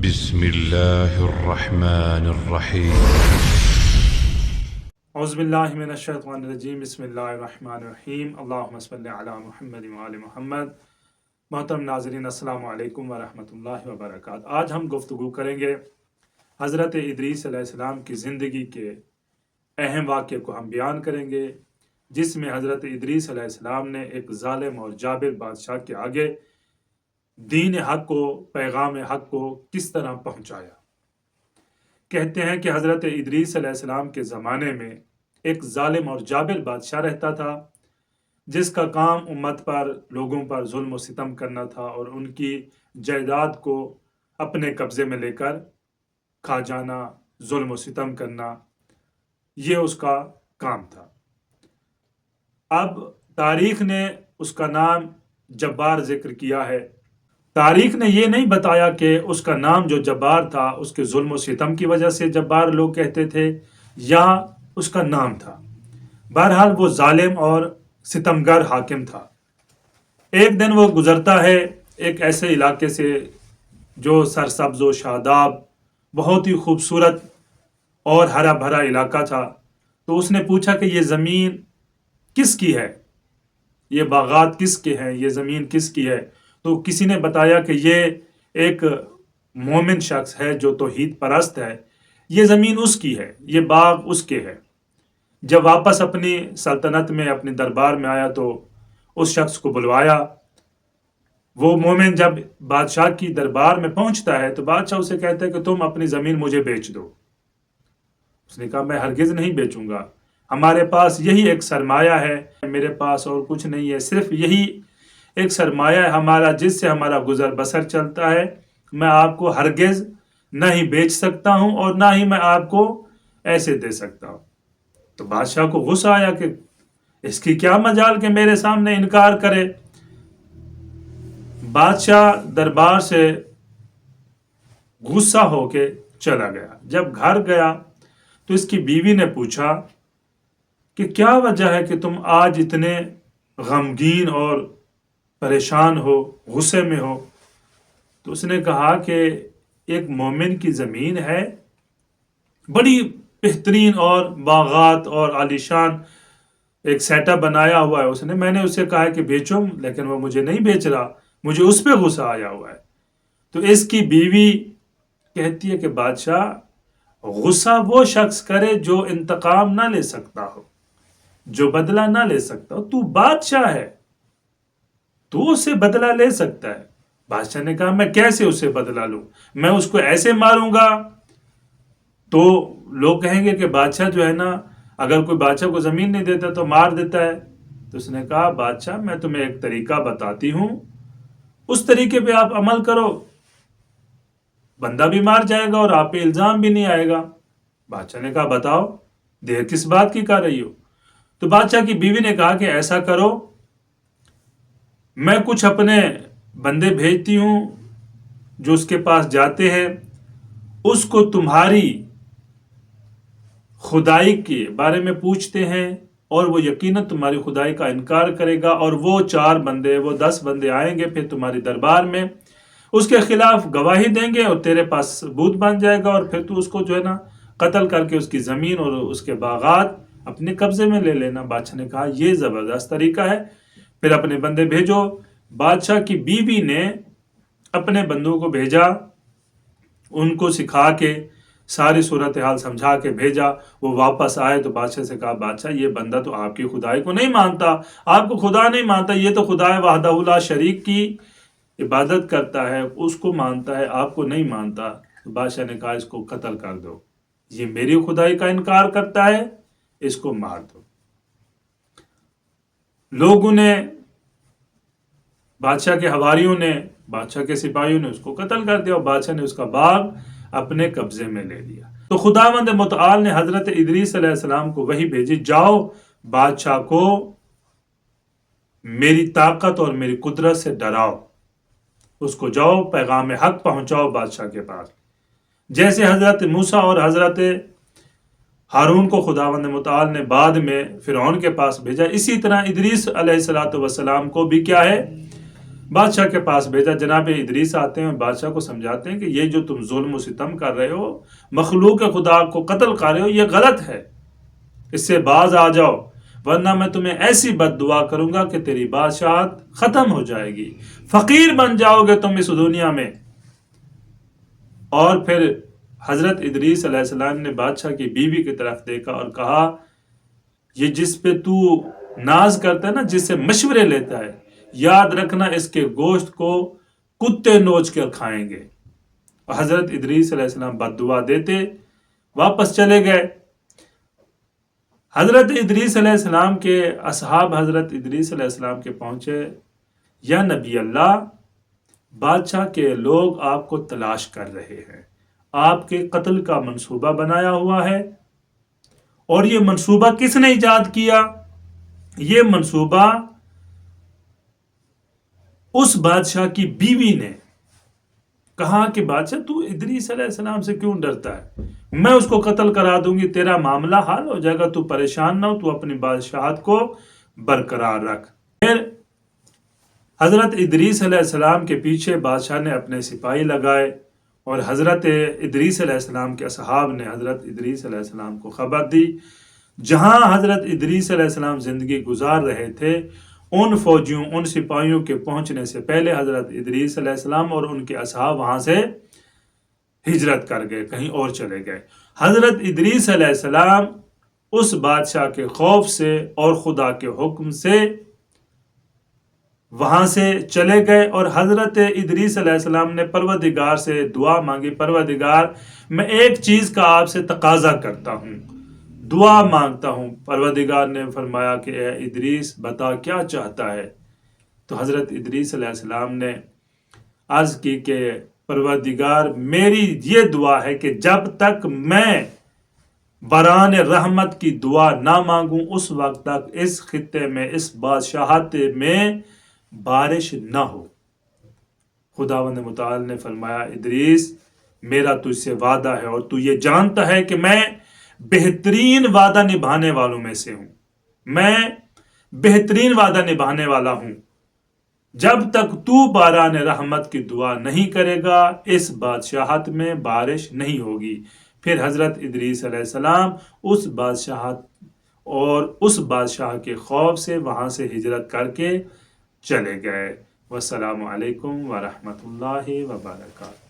بسم الله الرحمن الرحيم اعوذ باللہ من الشیطان الرجیم بسم اللہ الرحمن الرحیم اللہم صلی علی محمد وآل محمد۔ محترم ناظرین السلام علیکم ورحمۃ اللہ وبرکاتہ۔ آج ہم گفتگو کریں گے حضرت ادریس علیہ السلام کی زندگی کے اہم واقعے کو ہم بیان کریں گے، جس میں حضرت ادریس علیہ السلام نے ایک ظالم اور جابر بادشاہ کے آگے دین حق کو، پیغام حق کو کس طرح پہنچایا۔ کہتے ہیں کہ حضرت ادریس علیہ السلام کے زمانے میں ایک ظالم اور جابر بادشاہ رہتا تھا، جس کا کام امت پر، لوگوں پر ظلم و ستم کرنا تھا اور ان کی جائیداد کو اپنے قبضے میں لے کر کھا جانا، ظلم و ستم کرنا، یہ اس کا کام تھا۔ اب تاریخ نے اس کا نام جبار ذکر کیا ہے۔ تاریخ نے یہ نہیں بتایا کہ اس کا نام جو جبار تھا اس کے ظلم و ستم کی وجہ سے جبار لوگ کہتے تھے یا اس کا نام تھا۔ بہرحال وہ ظالم اور ستمگر حاکم تھا۔ ایک دن وہ گزرتا ہے ایک ایسے علاقے سے جو سرسبز و شاداب، بہت ہی خوبصورت اور ہرا بھرا علاقہ تھا۔ تو اس نے پوچھا کہ یہ زمین کس کی ہے، یہ باغات کس کے ہیں، یہ زمین کس کی ہے؟ تو کسی نے بتایا کہ یہ ایک مومن شخص ہے جو توحید پرست ہے، یہ زمین اس کی ہے، یہ باغ اس کے ہے۔ جب واپس اپنی سلطنت میں، اپنے دربار میں آیا تو اس شخص کو بلوایا۔ وہ مومن جب بادشاہ کی دربار میں پہنچتا ہے تو بادشاہ اسے کہتا ہے کہ تم اپنی زمین مجھے بیچ دو۔ اس نے کہا میں ہرگز نہیں بیچوں گا، ہمارے پاس یہی ایک سرمایہ ہے، میرے پاس اور کچھ نہیں ہے، صرف یہی ایک سرمایہ ہے ہمارا جس سے ہمارا گزر بسر چلتا ہے، میں آپ کو ہرگز نہ ہی بیچ سکتا ہوں اور نہ ہی میں آپ کو ایسے دے سکتا ہوں۔ تو بادشاہ کو غصہ آیا کہ اس کی کیا مجال کہ میرے سامنے انکار کرے۔ بادشاہ دربار سے غصہ ہو کے چلا گیا۔ جب گھر گیا تو اس کی بیوی نے پوچھا کہ کیا وجہ ہے کہ تم آج اتنے غمگین اور پریشان ہو، غصے میں ہو؟ تو اس نے کہا کہ ایک مومن کی زمین ہے، بڑی بہترین اور باغات اور عالیشان ایک سیٹ اپ بنایا ہوا ہے اس نے، میں نے اسے کہا کہ بیچو، لیکن وہ مجھے نہیں بیچ رہا، مجھے اس پہ غصہ آیا ہوا ہے۔ تو اس کی بیوی کہتی ہے کہ بادشاہ، غصہ وہ شخص کرے جو انتقام نہ لے سکتا ہو، جو بدلہ نہ لے سکتا ہو۔ تو بادشاہ ہے، تو اس سے بدلہ لے سکتا ہے۔ بادشاہ نے کہا میں کیسے اس سے بدلہ لوں؟ میں اس کو ایسے ماروں گا تو لوگ کہیں گے کہ بادشاہ جو ہے نا، اگر کوئی بادشاہ کو زمین نہیں دیتا تو مار دیتا ہے۔ تو اس نے کہا بادشاہ میں تمہیں ایک طریقہ بتاتی ہوں، اس طریقے پہ آپ عمل کرو، بندہ بھی مار جائے گا اور آپ پہ الزام بھی نہیں آئے گا۔ بادشاہ نے کہا بتاؤ، دیر کس بات کی کر رہی ہو؟ تو بادشاہ کی بیوی نے کہا کہ ایسا کرو، میں کچھ اپنے بندے بھیجتی ہوں جو اس کے پاس جاتے ہیں، اس کو تمہاری خدائی کے بارے میں پوچھتے ہیں اور وہ یقیناً تمہاری خدائی کا انکار کرے گا، اور وہ 4 بندے، وہ 10 بندے آئیں گے پھر تمہاری دربار میں، اس کے خلاف گواہی دیں گے اور تیرے پاس ثبوت بن جائے گا، اور پھر تو اس کو جو ہے نا قتل کر کے اس کی زمین اور اس کے باغات اپنے قبضے میں لے لینا۔ بادشاہ نے کہا یہ زبردست طریقہ ہے، پھر اپنے بندے بھیجو۔ بادشاہ کی بیوی نے اپنے بندوں کو بھیجا، ان کو سکھا کے ساری صورتحال سمجھا کے بھیجا۔ وہ واپس آئے تو بادشاہ سے کہا بادشاہ یہ بندہ تو آپ کی خدائی کو نہیں مانتا، آپ کو خدا نہیں مانتا، یہ تو خدا وحدہ لا شریک کی عبادت کرتا ہے، اس کو مانتا ہے، آپ کو نہیں مانتا۔ تو بادشاہ نے کہا اس کو قتل کر دو، یہ میری خدائی کا انکار کرتا ہے، اس کو مار دو۔ لوگوں نے، بادشاہ کے حواریوں نے، بادشاہ کے سپاہیوں نے اس کو قتل کر دیا اور بادشاہ نے اس کا باغ اپنے قبضے میں لے لیا۔ تو خداوند متعال نے حضرت ادریس علیہ السلام کو وحی بھیجی، جاؤ بادشاہ کو میری طاقت اور میری قدرت سے ڈراؤ، اس کو جاؤ پیغام حق پہنچاؤ بادشاہ کے پاس۔ جیسے حضرت موسیٰ اور حضرت ہارون کو خداوند متعال نے بعد میں فرعون کے پاس بھیجا، اسی طرح ادریس علیہ السلام کو بھی کیا ہے، بادشاہ کے پاس بھیجا، جناب ادریس آتے ہیں اور بادشاہ کو سمجھاتے ہیں کہ یہ جو تم ظلم و ستم کر رہے ہو، مخلوق خدا کو قتل کر رہے ہو، یہ غلط ہے، اس سے باز آ جاؤ، ورنہ میں تمہیں ایسی بد دعا کروں گا کہ تیری بادشاہت ختم ہو جائے گی، فقیر بن جاؤ گے تم اس دنیا میں۔ اور پھر حضرت ادریس علیہ السلام نے بادشاہ کی بیوی کی طرف دیکھا اور کہا، یہ جس پہ تو ناز کرتا ہے نا، جس سے مشورے لیتا ہے، یاد رکھنا اس کے گوشت کو کتے نوچ کر کھائیں گے۔ اور حضرت ادریس علیہ السلام بد دعا دیتے واپس چلے گئے۔ حضرت ادریس علیہ السلام کے اصحاب حضرت ادریس علیہ السلام کے پہنچے، یا نبی اللہ، بادشاہ کے لوگ آپ کو تلاش کر رہے ہیں، آپ کے قتل کا منصوبہ بنایا ہوا ہے، اور یہ منصوبہ کس نے ایجاد کیا؟ یہ منصوبہ اس بادشاہ کی بیوی نے۔ کہا کہ بادشاہ تو ادریس علیہ السلام سے کیوں ڈرتا ہے؟ میں اس کو قتل کرا دوں گی، تیرا معاملہ حل ہو جائے گا، تو پریشان نہ ہو، تو اپنی بادشاہت کو برقرار رکھ۔ پھر حضرت ادریس علیہ السلام کے پیچھے بادشاہ نے اپنے سپاہی لگائے، اور حضرت ادریس علیہ السلام کے اصحاب نے حضرت ادریس علیہ السلام کو خبر دی۔ جہاں حضرت ادریس علیہ السلام زندگی گزار رہے تھے، ان فوجیوں، ان سپاہیوں کے پہنچنے سے پہلے حضرت ادریس علیہ السلام اور ان کے اصحاب وہاں سے ہجرت کر گئے، کہیں اور چلے گئے۔ حضرت ادریس علیہ السلام اس بادشاہ کے خوف سے اور خدا کے حکم سے وہاں سے چلے گئے، اور حضرت ادریس علیہ السلام نے پروردگار سے دعا مانگی، پروردگار میں ایک چیز کا آپ سے تقاضا کرتا ہوں، دعا مانگتا ہوں۔ پروردگار نے فرمایا کہ اے ادریس بتا کیا چاہتا ہے؟ تو حضرت ادریس علیہ السلام نے عرض کی کہ پروردگار، میری یہ دعا ہے کہ جب تک میں بران رحمت کی دعا نہ مانگوں، اس وقت تک اس خطے میں، اس بادشاہت میں بارش نہ ہو۔ خداوند متعال نے فرمایا، ادریس میرا تجھ سے وعدہ ہے، اور تو یہ جانتا ہے کہ میں بہترین وعدہ نبھانے والوں میں سے ہوں، میں بہترین وعدہ نبھانے والا ہوں۔ جب تک تو باران رحمت کی دعا نہیں کرے گا، اس بادشاہت میں بارش نہیں ہوگی۔ پھر حضرت ادریس علیہ السلام اس بادشاہت اور اس بادشاہ کے خوف سے وہاں سے ہجرت کر کے چلے گئے۔ والسلام علیکم ورحمۃ اللہ وبرکاتہ۔